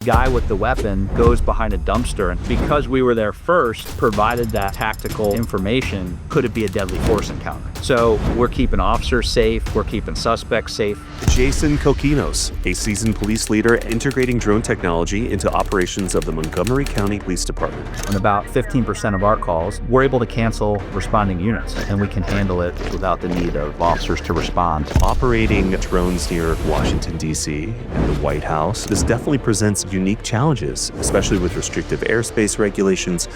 guy with the weapon goes behind a dumpster, and because we were there first, provided that tactical information, could it be a deadly force encounter? So we're keeping officers safe, we're keeping suspects safe. Jason Cokinos, a seasoned police leader integrating drone technology into operations of the Montgomery County Police Department. On about 15% of our calls, we're able to cancel responding units, and we can handle it without the need of officers to respond. Operating drones near Washington, D.C. and the White House, this definitely presents unique challenges, especially with restrictive airspace regulations.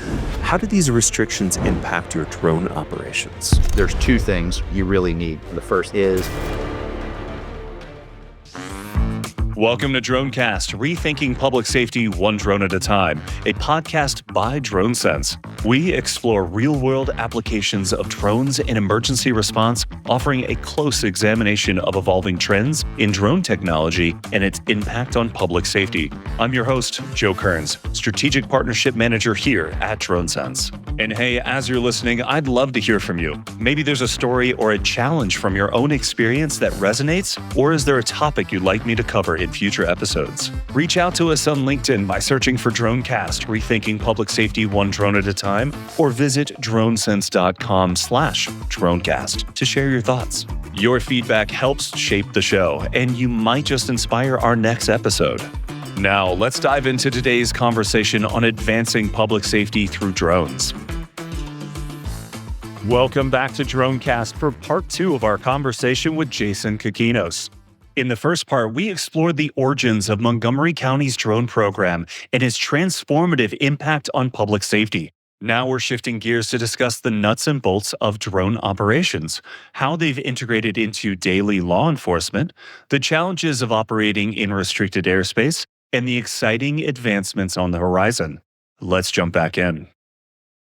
How do these restrictions impact your drone operations? There's two things you really need. The first is Welcome to DroneCast, rethinking public safety one drone at a time, a podcast by DroneSense. We explore real-world applications of drones in emergency response, offering a close examination of evolving trends in drone technology and its impact on public safety. I'm your host, Joe Kearns, Strategic Partnership Manager here at DroneSense. And hey, as you're listening, I'd love to hear from you. Maybe there's a story or a challenge from your own experience that resonates, or is there a topic you'd like me to cover in future episodes? Reach out to us on LinkedIn by searching for DroneCast, rethinking public safety one drone at a time, or visit dronesense.com/DroneCast to share your thoughts. Your feedback helps shape the show, and you might just inspire our next episode. Now, let's dive into today's conversation on advancing public safety through drones. Welcome back to DroneCast for part 2 of our conversation with Jason Cokinos. In the first part, we explored the origins of Montgomery County's drone program and its transformative impact on public safety. Now we're shifting gears to discuss the nuts and bolts of drone operations, how they've integrated into daily law enforcement, the challenges of operating in restricted airspace, and the exciting advancements on the horizon. Let's jump back in.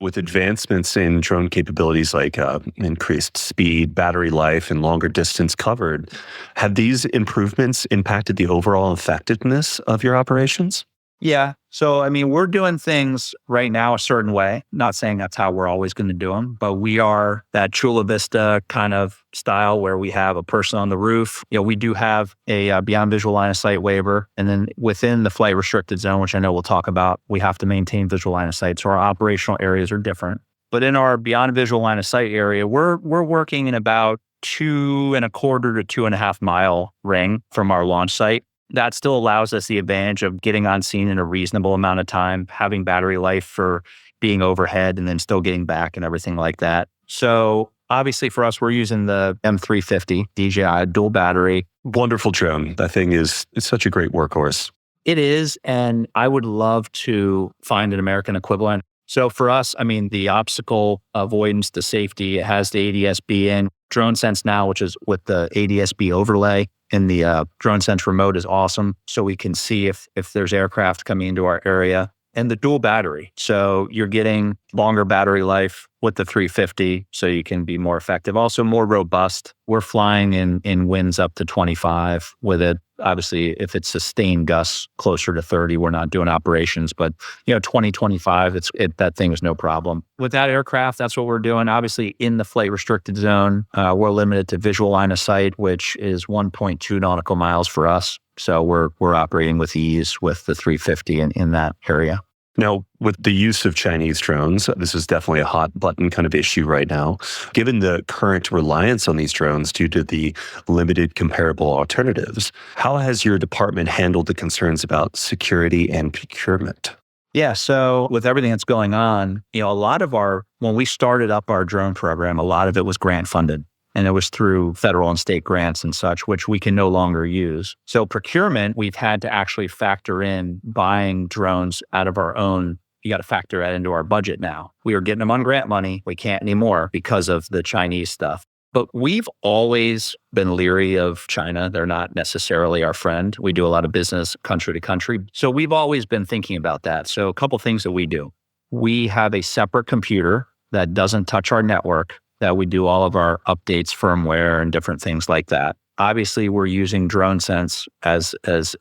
With advancements in drone capabilities like increased speed, battery life, and longer distance covered, have these improvements impacted the overall effectiveness of your operations? Yeah. So, we're doing things right now a certain way. Not saying that's how we're always going to do them, but we are that Chula Vista kind of style where we have a person on the roof. We do have a beyond visual line of sight waiver. And then within the flight restricted zone, which I know we'll talk about, we have to maintain visual line of sight. So our operational areas are different. But in our beyond visual line of sight area, we're working in about 2.25 to 2.5 mile ring from our launch site. That still allows us the advantage of getting on scene in a reasonable amount of time, having battery life for being overhead and then still getting back and everything like that. So obviously for us, we're using the M350 DJI dual battery. Wonderful drone. That thing it's such a great workhorse. It is, and I would love to find an American equivalent. So for us, the obstacle avoidance to safety, it has the ADS-B in. DroneSense now, which is with the ADS-B overlay, and the DroneSense remote is awesome. So we can see if there's aircraft coming into our area. And the dual battery. So you're getting longer battery life with the 350, so you can be more effective. Also more robust. We're flying in winds up to 25 with it. Obviously, if it's sustained gusts closer to 30, we're not doing operations. But 20, 25, that thing is no problem. With that aircraft, that's what we're doing. Obviously, in the flight restricted zone, we're limited to visual line of sight, which is 1.2 nautical miles for us. So we're operating with ease with the 350 in that area. Now, with the use of Chinese drones, this is definitely a hot button kind of issue right now. Given the current reliance on these drones due to the limited comparable alternatives, how has your department handled the concerns about security and procurement? Yeah, so with everything that's going on, a lot of when we started up our drone program, a lot of it was grant funded. And it was through federal and state grants and such, which we can no longer use. So procurement, we've had to actually factor in buying drones out of our own. You got to factor that into our budget now. We were getting them on grant money. We can't anymore because of the Chinese stuff. But we've always been leery of China. They're not necessarily our friend. We do a lot of business country to country. So we've always been thinking about that. So a couple things that we do. We have a separate computer that doesn't touch our network, that we do all of our updates, firmware, and different things like that. Obviously, we're using DroneSense as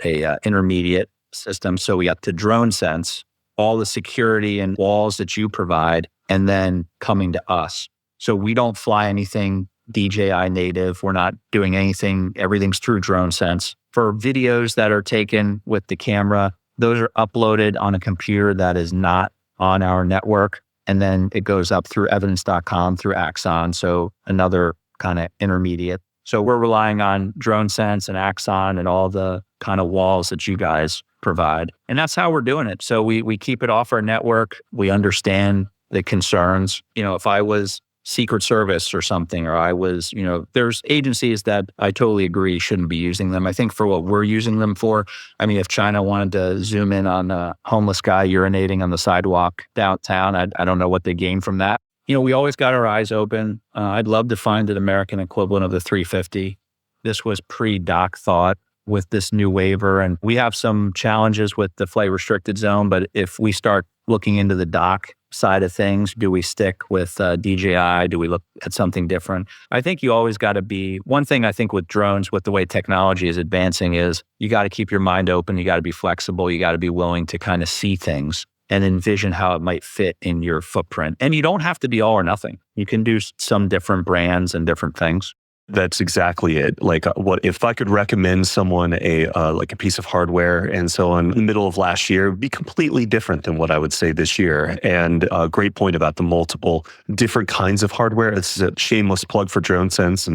a intermediate system. So we got to DroneSense, all the security and walls that you provide, and then coming to us. So we don't fly anything DJI native. We're not doing anything. Everything's through DroneSense. For videos that are taken with the camera, Those are uploaded on a computer that is not on our network. And then it goes up through evidence.com through Axon. So another kind of intermediate. So we're relying on DroneSense and Axon and all the kind of walls that you guys provide. And that's how we're doing it. So we keep it off our network. We understand the concerns. If I was Secret Service or something, or I was, there's agencies that I totally agree shouldn't be using them. I think for what we're using them for, if China wanted to zoom in on a homeless guy urinating on the sidewalk downtown, I don't know what they gain from that. We always got our eyes open. I'd love to find an American equivalent of the 350. This was pre-doc thought with this new waiver. And we have some challenges with the flight restricted zone. But if we start looking into the doc side of things, do we stick with DJI? Do we look at something different? I think you always got to be, one thing I think with drones, with the way technology is advancing, is you got to keep your mind open. You got to be flexible. You got to be willing to kind of see things and envision how it might fit in your footprint. And you don't have to be all or nothing. You can do some different brands and different things. That's exactly it. Like, what if I could recommend someone a piece of hardware and so on in the middle of last year, it'd be completely different than what I would say this year. And a great point about the multiple different kinds of hardware. This is a shameless plug for DroneSense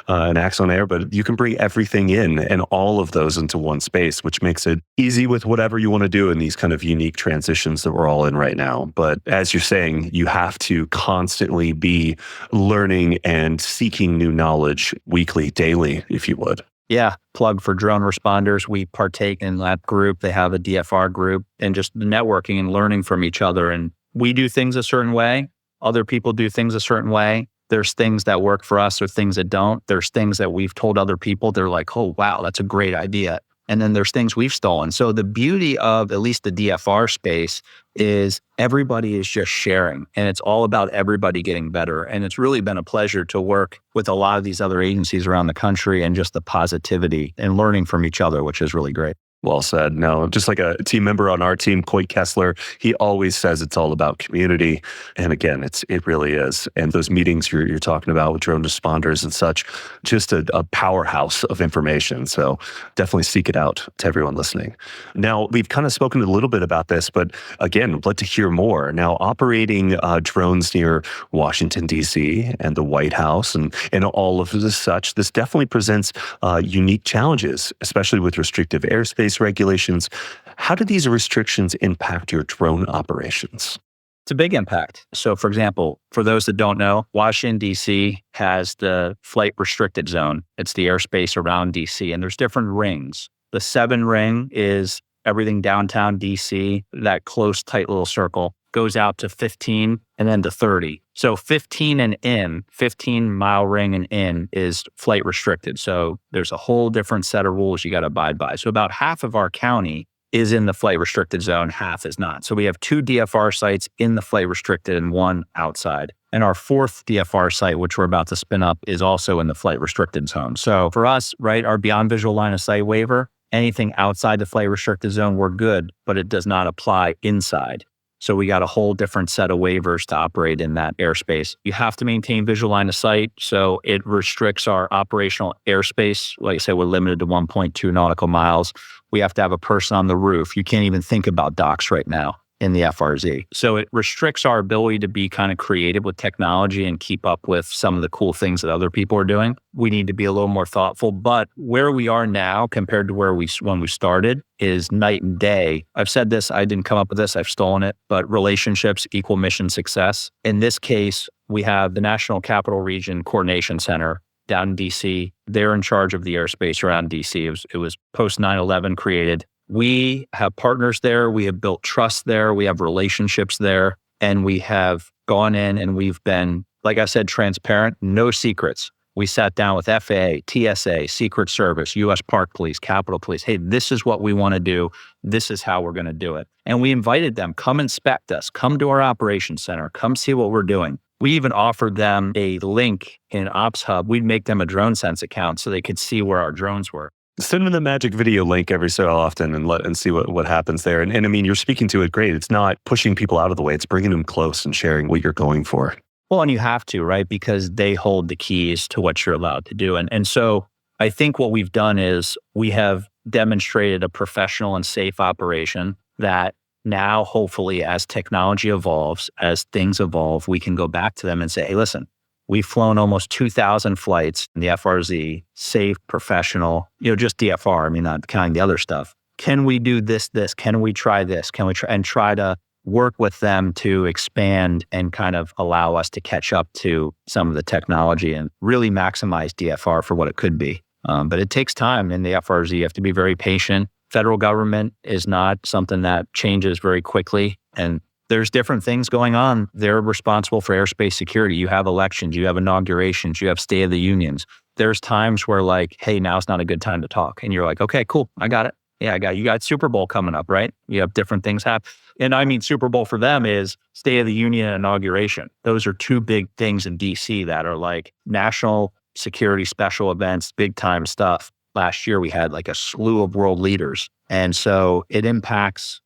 and Axon Air, but you can bring everything in and all of those into one space, which makes it easy with whatever you want to do in these kind of unique transitions that we're all in right now. But as you're saying, you have to constantly be learning and seeking new knowledge weekly, daily, if you would. Yeah. Plug for drone responders. We partake in that group. They have a DFR group, and just networking and learning from each other. And we do things a certain way. Other people do things a certain way. There's things that work for us or things that don't. There's things that we've told other people. They're like, oh, wow, that's a great idea. And then there's things we've stolen. So the beauty of at least the DFR space is everybody is just sharing, and it's all about everybody getting better. And it's really been a pleasure to work with a lot of these other agencies around the country, and just the positivity and learning from each other, which is really great. Well said. No, just like a team member on our team, Coy Kessler, he always says it's all about community. And again, it really is. And those meetings you're talking about with drone responders and such, just a powerhouse of information. So definitely seek it out to everyone listening. Now, we've kind of spoken a little bit about this, but again, I'd love to hear more. Now, operating drones near Washington, D.C. and the White House and all of this such, this definitely presents unique challenges, especially with restrictive airspace regulations. How do these restrictions impact your drone operations? It's a big impact. So, for example, for those that don't know, Washington, D.C. has the flight restricted zone. It's the airspace around D.C., and there's different rings. The 7 ring is everything downtown D.C., that close, tight little circle, goes out to 15 and then to 30. So 15 and in, 15-mile ring and in is flight restricted. So there's a whole different set of rules you got to abide by. So about half of our county is in the flight restricted zone, half is not. So we have 2 DFR sites in the flight restricted and 1 outside. And our 4th DFR site, which we're about to spin up, is also in the flight restricted zone. So for us, right, our beyond visual line of sight waiver, anything outside the flight restricted zone, we're good, but it does not apply inside. So we got a whole different set of waivers to operate in that airspace. You have to maintain visual line of sight. So it restricts our operational airspace. Like I said, we're limited to 1.2 nautical miles. We have to have a person on the roof. You can't even think about docks right now in the FRZ. So it restricts our ability to be kind of creative with technology and keep up with some of the cool things that other people are doing. We need to be a little more thoughtful, but where we are now compared to when we started is night and day. I've said this, I didn't come up with this, I've stolen it, but relationships equal mission success. In this case, we have the National Capital Region Coordination Center down in DC. They're in charge of the airspace around DC. It was post 9/11 created. We have partners there. We have built trust there. We have relationships there. And we have gone in and we've been, like I said, transparent, no secrets. We sat down with FAA, TSA, Secret Service, U.S. Park Police, Capitol Police. Hey, this is what we want to do. This is how we're going to do it. And we invited them, come inspect us, come to our operations center, come see what we're doing. We even offered them a link in Ops Hub. We'd make them a DroneSense account so they could see where our drones were. Send them the magic video link every so often and see what happens there. And I mean, you're speaking to it great. It's not pushing people out of the way. It's bringing them close and sharing what you're going for. Well, and you have to, right? Because they hold the keys to what you're allowed to do. And so I think what we've done is we have demonstrated a professional and safe operation that now, hopefully, as technology evolves, as things evolve, we can go back to them and say, hey, listen, we've flown almost 2,000 flights in the FRZ, safe, professional, just DFR. I mean, not counting the other stuff. Can we do this? Can we try this? Can we try to work with them to expand and kind of allow us to catch up to some of the technology and really maximize DFR for what it could be. But it takes time in the FRZ. You have to be very patient. Federal government is not something that changes very quickly. And there's different things going on. They're responsible for airspace security. You have elections, you have inaugurations, you have State of the Unions. There's times where like, hey, now's not a good time to talk. And you're like, okay, cool, I got it. Yeah, I got it. You got Super Bowl coming up, right? You have different things happen. And I mean, Super Bowl for them is State of the Union and inauguration. Those are two big things in DC that are like national security special events, big time stuff. Last year, we had like a slew of world leaders. And so it impacts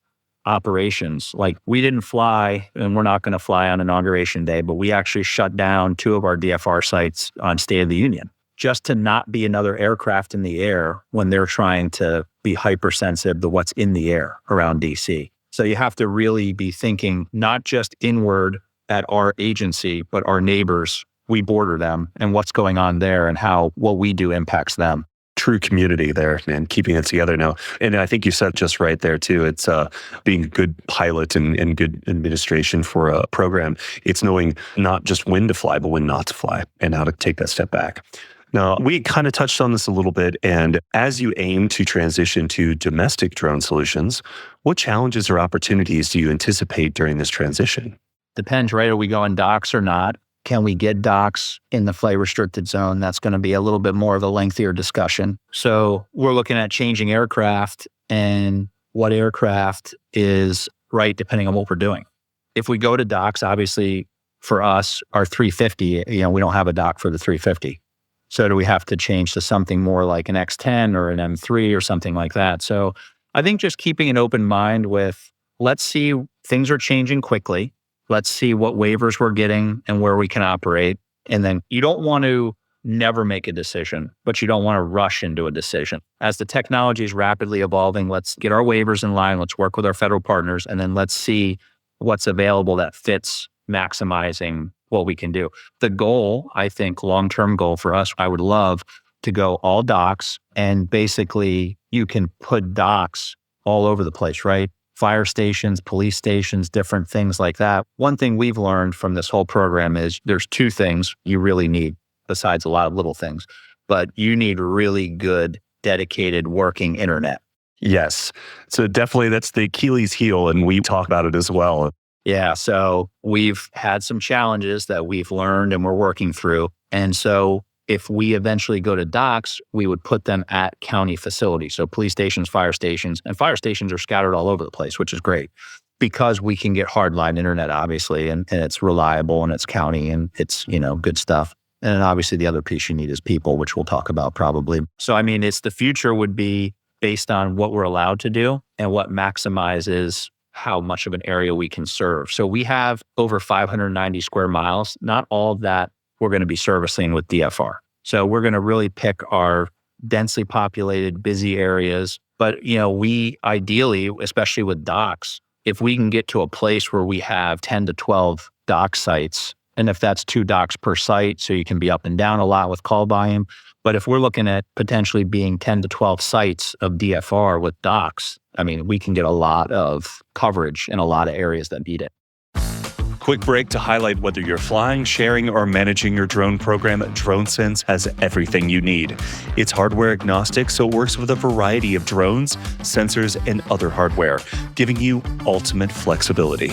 operations. Like we didn't fly, and we're not going to fly on inauguration day, but we actually shut down 2 of our DFR sites on State of the Union just to not be another aircraft in the air when they're trying to be hypersensitive to what's in the air around DC. So you have to really be thinking not just inward at our agency, but our neighbors. We border them and what's going on there and how what we do impacts them. True community there and keeping it together now. And I think you said just right there too. It's being a good pilot and good administration for a program. It's knowing not just when to fly, but when not to fly and how to take that step back. Now, we kind of touched on this a little bit. And as you aim to transition to domestic drone solutions, what challenges or opportunities do you anticipate during this transition? Depends, right? Are we going docks or not? Can we get docks in the flight restricted zone? That's going to be a little bit more of a lengthier discussion. So we're looking at changing aircraft and what aircraft is right depending on what we're doing. If we go to docks, obviously for us, our 350, we don't have a dock for the 350. So do we have to change to something more like an X10 or an M3 or something like that? So I think just keeping an open mind with, let's see, things are changing quickly. Let's see what waivers we're getting and where we can operate. And then you don't want to never make a decision, but you don't want to rush into a decision. As the technology is rapidly evolving, let's get our waivers in line. Let's work with our federal partners, and then let's see what's available that fits maximizing what we can do. The goal, I think, long-term goal for us, I would love to go all docks, and basically you can put docks all over the place, right? Fire stations, police stations, different things like that. One thing we've learned from this whole program is there's 2 things you really need, besides a lot of little things, but you need really good, dedicated, working internet. Yes. So definitely that's the Achilles heel, and we talk about it as well. Yeah. So we've had some challenges that we've learned and we're working through. And so if we eventually go to docks, we would put them at county facilities. So police stations, and fire stations are scattered all over the place, which is great because we can get hardline internet, obviously, and it's reliable and it's county and it's, good stuff. And then obviously the other piece you need is people, which we'll talk about probably. So, I mean, it's the future would be based on what we're allowed to do and what maximizes how much of an area we can serve. So we have over 590 square miles. Not all of that we're going to be servicing with DFR. So we're going to really pick our densely populated, busy areas. But, we ideally, especially with docks, if we can get to a place where we have 10 to 12 dock sites, and if that's 2 docks per site, so you can be up and down a lot with call volume. But if we're looking at potentially being 10 to 12 sites of DFR with docks, I mean, we can get a lot of coverage in a lot of areas that need it. Quick break to highlight whether you're flying, sharing, or managing your drone program, DroneSense has everything you need. It's hardware agnostic, so it works with a variety of drones, sensors, and other hardware, giving you ultimate flexibility.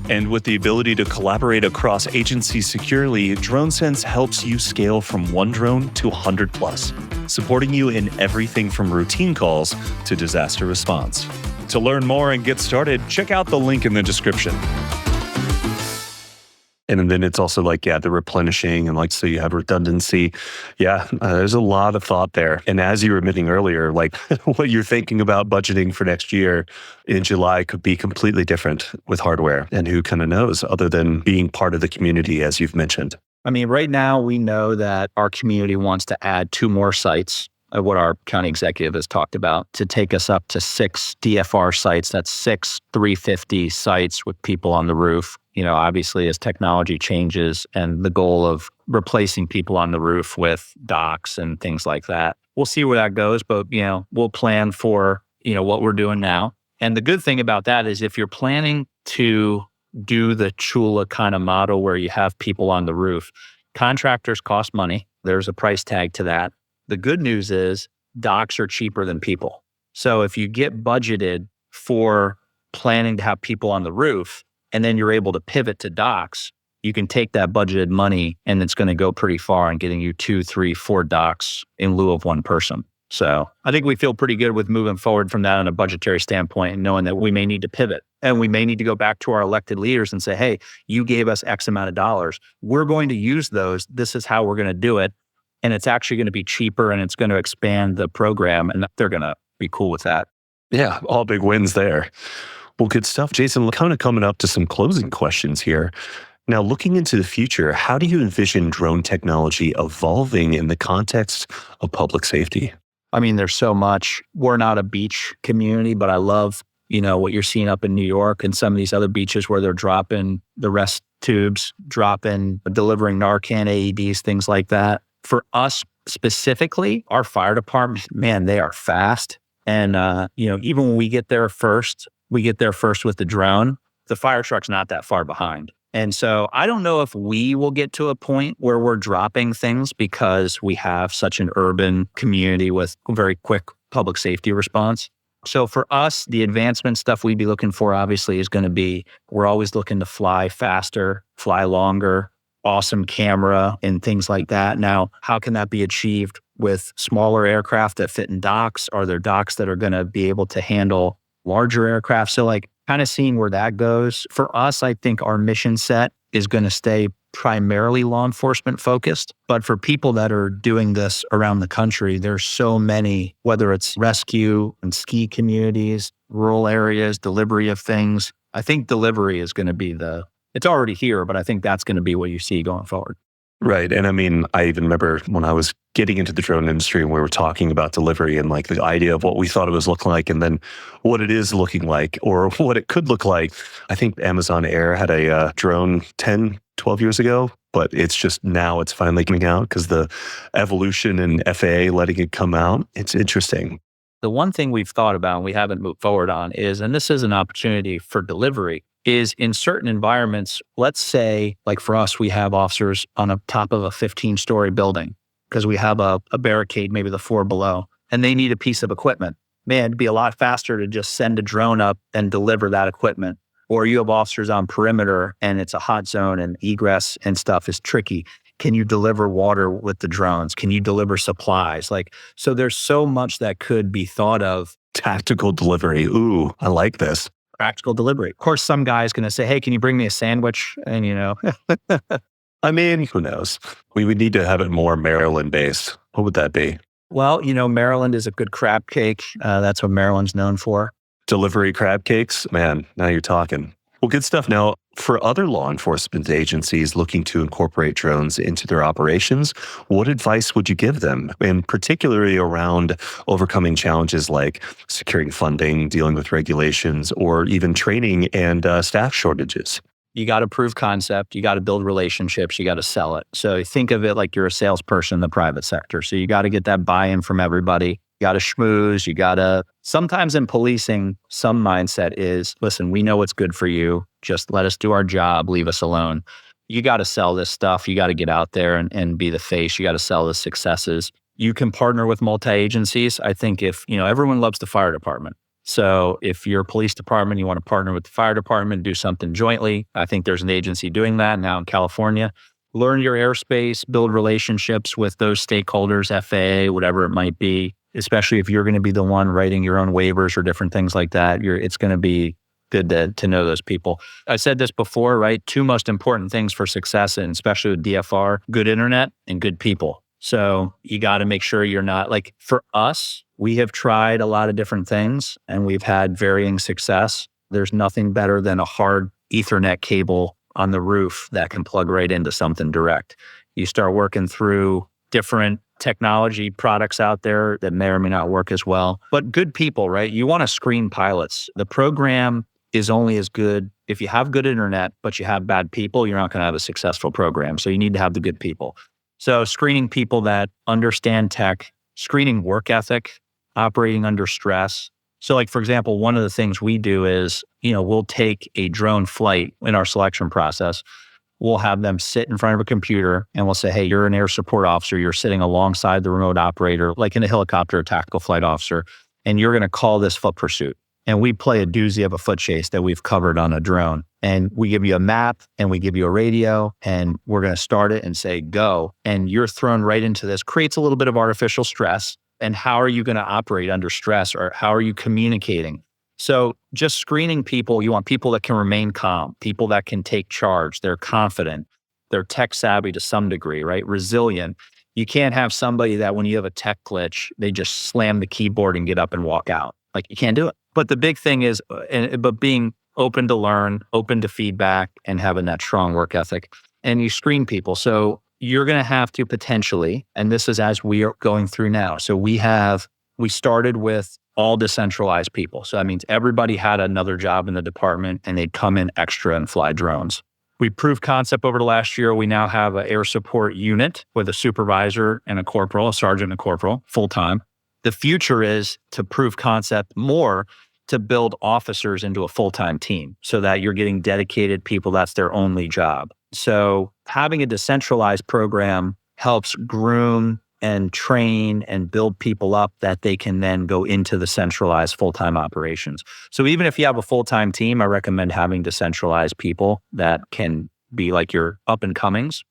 And with the ability to collaborate across agencies securely, DroneSense helps you scale from 1 drone to 100 plus, supporting you in everything from routine calls to disaster response. To learn more and get started, check out the link in the description. And then it's also the replenishing and so you have redundancy. Yeah, there's a lot of thought there. And as you were admitting earlier, what you're thinking about budgeting for next year in July could be completely different with hardware. And who kind of knows other than being part of the community, as you've mentioned. I mean, right now we know that our community wants to add 2 more sites what our county executive has talked about, to take us up to 6 DFR sites. That's 6 350 sites with people on the roof. Obviously as technology changes and the goal of replacing people on the roof with docks and things like that. We'll see where that goes, but we'll plan for, what we're doing now. And the good thing about that is if you're planning to do the Chula kind of model where you have people on the roof, contractors cost money. There's a price tag to that. The good news is docks are cheaper than people. So if you get budgeted for planning to have people on the roof, and then you're able to pivot to docks, you can take that budgeted money and it's going to go pretty far in getting you 2, 3, 4 docks in lieu of one person. So I think we feel pretty good with moving forward from that on a budgetary standpoint and knowing that we may need to pivot and we may need to go back to our elected leaders and say, hey, you gave us X amount of dollars. We're going to use those. This is how we're going to do it. And it's actually going to be cheaper and it's going to expand the program and they're going to be cool with that. Yeah, all big wins there. Well, good stuff. Jason, kind of coming up to some closing questions here. Now, looking into the future, how do you envision drone technology evolving in the context of public safety? I mean, there's so much. We're not a beach community, but I love, what you're seeing up in New York and some of these other beaches where they're dropping the rest tubes, delivering Narcan, AEDs, things like that. For us specifically, our fire department, man, they are fast. And, even when we get there first with the drone, the fire truck's not that far behind. And so I don't know if we will get to a point where we're dropping things because we have such an urban community with very quick public safety response. So for us, the advancement stuff we'd be looking for obviously is going to be, we're always looking to fly faster, fly longer, awesome camera and things like that. Now, how can that be achieved with smaller aircraft that fit in docks? Are there docks that are going to be able to handle larger aircraft? So kind of seeing where that goes. For us, I think our mission set is going to stay primarily law enforcement focused. But for people that are doing this around the country, there's so many, whether it's rescue and ski communities, rural areas, delivery of things. I think delivery is going to be it's already here, but I think that's going to be what you see going forward. Right. And I mean, I even remember when I was getting into the drone industry and we were talking about delivery and the idea of what we thought it was looking like and then what it is looking like or what it could look like. I think Amazon Air had a drone 10, 12 years ago, but it's just now it's finally coming out because the evolution and FAA letting it come out. It's interesting. The one thing we've thought about and we haven't moved forward on is, and this is an opportunity for delivery, is in certain environments, let's say, for us, we have officers on the top of a 15-story building because we have a barricade, maybe the floor below, and they need a piece of equipment. Man, it'd be a lot faster to just send a drone up and deliver that equipment. Or you have officers on perimeter and it's a hot zone and egress and stuff is tricky. Can you deliver water with the drones? Can you deliver supplies? So there's so much that could be thought of. Tactical delivery. Ooh, I like this. Practical delivery. Of course, some guy's going to say, hey, can you bring me a sandwich? And, I mean, who knows? We would need to have it more Maryland-based. What would that be? Well, Maryland is a good crab cake. That's what Maryland's known for. Delivery crab cakes? Man, now you're talking. Well, good stuff. Now, for other law enforcement agencies looking to incorporate drones into their operations, what advice would you give them? And particularly around overcoming challenges like securing funding, dealing with regulations, or even training and staff shortages? You got to prove concept. You got to build relationships. You got to sell it. So think of it like you're a salesperson in the private sector. So you got to get that buy-in from everybody. You got to schmooze. You got to, sometimes in policing, some mindset is, listen, we know what's good for you. Just let us do our job. Leave us alone. You got to sell this stuff. You got to get out there and be the face. You got to sell the successes. You can partner with multi-agencies. I think if, everyone loves the fire department. So if you're a police department, you want to partner with the fire department, do something jointly. I think there's an agency doing that now in California. Learn your airspace, build relationships with those stakeholders, FAA, whatever it might be, especially if you're going to be the one writing your own waivers or different things like that. It's going to be good to know those people. I said this before, right? 2 most important things for success, and especially with DFR, good internet and good people. So you got to make sure you're not for us, we have tried a lot of different things and we've had varying success. There's nothing better than a hard Ethernet cable on the roof that can plug right into something direct. You start working through different technology products out there that may or may not work as well. But good people, right? You want to screen pilots. The program is only as good if you have good internet, but you have bad people, you're not going to have a successful program. So you need to have the good people. So screening people that understand tech, screening work ethic, operating under stress. So like, for example, one of the things we do is, we'll take a drone flight in our selection process. We'll have them sit in front of a computer and we'll say, hey, you're an air support officer. You're sitting alongside the remote operator, like in a helicopter, a tactical flight officer, and you're going to call this foot pursuit. And we play a doozy of a foot chase that we've covered on a drone. And we give you a map and we give you a radio and we're going to start it and say, go. And you're thrown right into this. Creates a little bit of artificial stress. And how are you going to operate under stress, or how are you communicating? So just screening people, you want people that can remain calm, people that can take charge. They're confident. They're tech savvy to some degree, right? Resilient. You can't have somebody that when you have a tech glitch, they just slam the keyboard and get up and walk out. Like, you can't do it. But the big thing is, but being open to learn, open to feedback, and having that strong work ethic. And you screen people. So you're going to have to potentially, and this is as we are going through now. So we started with all decentralized people. So that means everybody had another job in the department and they'd come in extra and fly drones. We proved concept over the last year. We now have an air support unit with a supervisor and a corporal, a sergeant and a corporal, full-time. The future is to prove concept more, to build officers into a full-time team so that you're getting dedicated people. That's their only job. So having a decentralized program helps groom and train and build people up that they can then go into the centralized full-time operations. So even if you have a full-time team, I recommend having decentralized people that can be like your up-and-comings,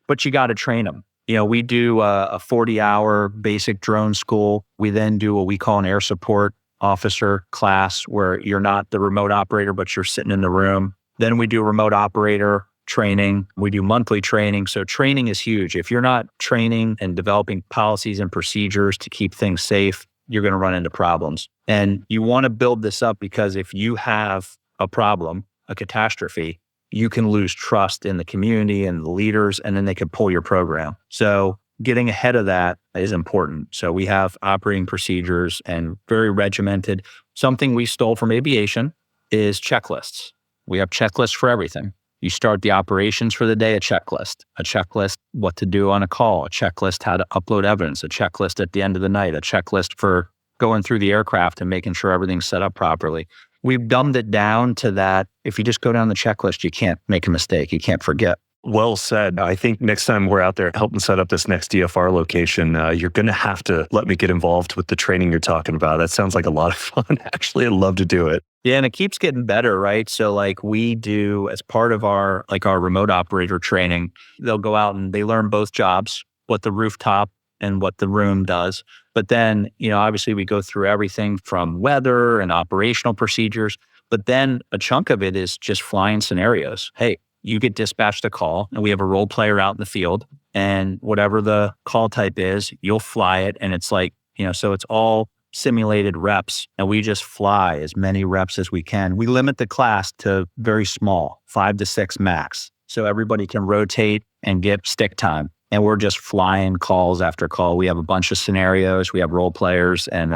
but you got to train them. We do a 40-hour basic drone school. We then do what we call an air support officer class where you're not the remote operator, but you're sitting in the room. Then we do remote operator training. We do monthly training. So training is huge. If you're not training and developing policies and procedures to keep things safe, you're going to run into problems. And you want to build this up because if you have a problem, a catastrophe, you can lose trust in the community and the leaders, and then they could pull your program. So getting ahead of that is important. So we have operating procedures and very regimented. Something we stole from aviation is checklists. We have checklists for everything. You start the operations for the day, a checklist, what to do on a call, a checklist, how to upload evidence, a checklist at the end of the night, a checklist for going through the aircraft and making sure everything's set up properly. We've dumbed it down to that. If you just go down the checklist, you can't make a mistake. You can't forget. Well said. I think next time we're out there helping set up this next DFR location, you're going to have to let me get involved with the training you're talking about. That sounds like a lot of fun. Actually, I'd love to do it. Yeah, and it keeps getting better, right? So like we do as part of our remote operator training, they'll go out and they learn both jobs, what the rooftop and what the room does. But then, obviously we go through everything from weather and operational procedures, but then a chunk of it is just flying scenarios. Hey, you get dispatched a call and we have a role player out in the field, and whatever the call type is, you'll fly it. And it's like, so it's all simulated reps, and we just fly as many reps as we can. We limit the class to very small, 5 to 6 max. So everybody can rotate and get stick time. And we're just flying calls after call. We have a bunch of scenarios. We have role players, and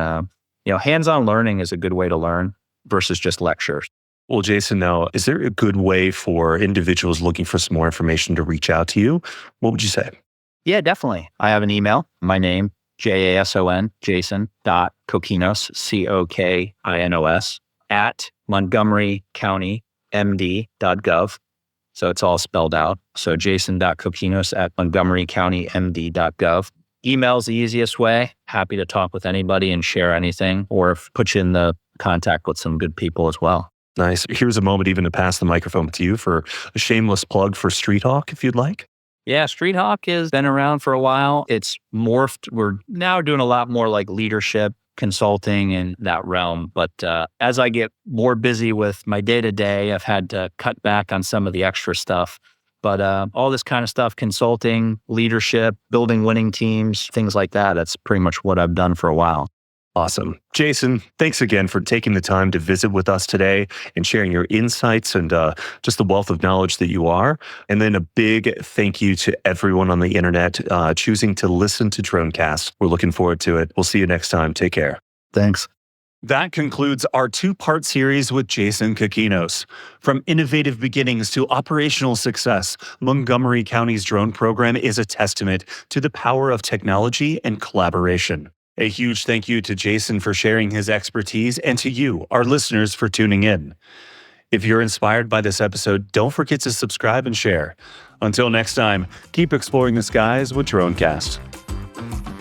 hands-on learning is a good way to learn versus just lectures. Well, Jason, now, is there a good way for individuals looking for some more information to reach out to you? What would you say? Yeah, definitely. I have an email, my name, Jason, Jason.Cokinos, Cokinos, at MontgomeryCountyMD.gov. So it's all spelled out. So Jason.Cokinos at MontgomeryCountyMD.gov. Email's the easiest way. Happy to talk with anybody and share anything, or put you in the contact with some good people as well. Nice. Here's a moment even to pass the microphone to you for a shameless plug for Street Hawk, if you'd like. Yeah, Street Hawk has been around for a while. It's morphed. We're now doing a lot more like leadership, consulting in that realm. But as I get more busy with my day-to-day, I've had to cut back on some of the extra stuff. But all this kind of stuff, consulting, leadership, building winning teams, things like that, that's pretty much what I've done for a while. Awesome. Jason, thanks again for taking the time to visit with us today and sharing your insights and just the wealth of knowledge that you are. And then a big thank you to everyone on the internet choosing to listen to DroneCast. We're looking forward to it. We'll see you next time. Take care. Thanks. That concludes our two-part series with Jason Cokinos. From innovative beginnings to operational success, Montgomery County's drone program is a testament to the power of technology and collaboration. A huge thank you to Jason for sharing his expertise and to you, our listeners, for tuning in. If you're inspired by this episode, don't forget to subscribe and share. Until next time, keep exploring the skies with DroneCast.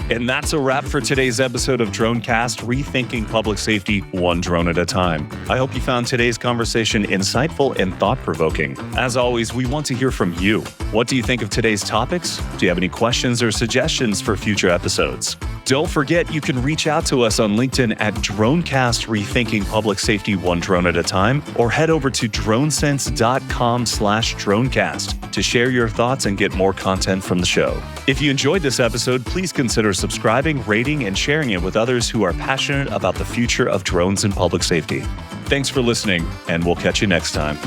And that's a wrap for today's episode of DroneCast, rethinking public safety one drone at a time. I hope you found today's conversation insightful and thought-provoking. As always, we want to hear from you. What do you think of today's topics? Do you have any questions or suggestions for future episodes? Don't forget, you can reach out to us on LinkedIn at DroneCast, rethinking public safety one drone at a time, or head over to DroneSense.com/DroneCast to share your thoughts and get more content from the show. If you enjoyed this episode, please consider subscribing, rating, and sharing it with others who are passionate about the future of drones and public safety. Thanks for listening, and we'll catch you next time.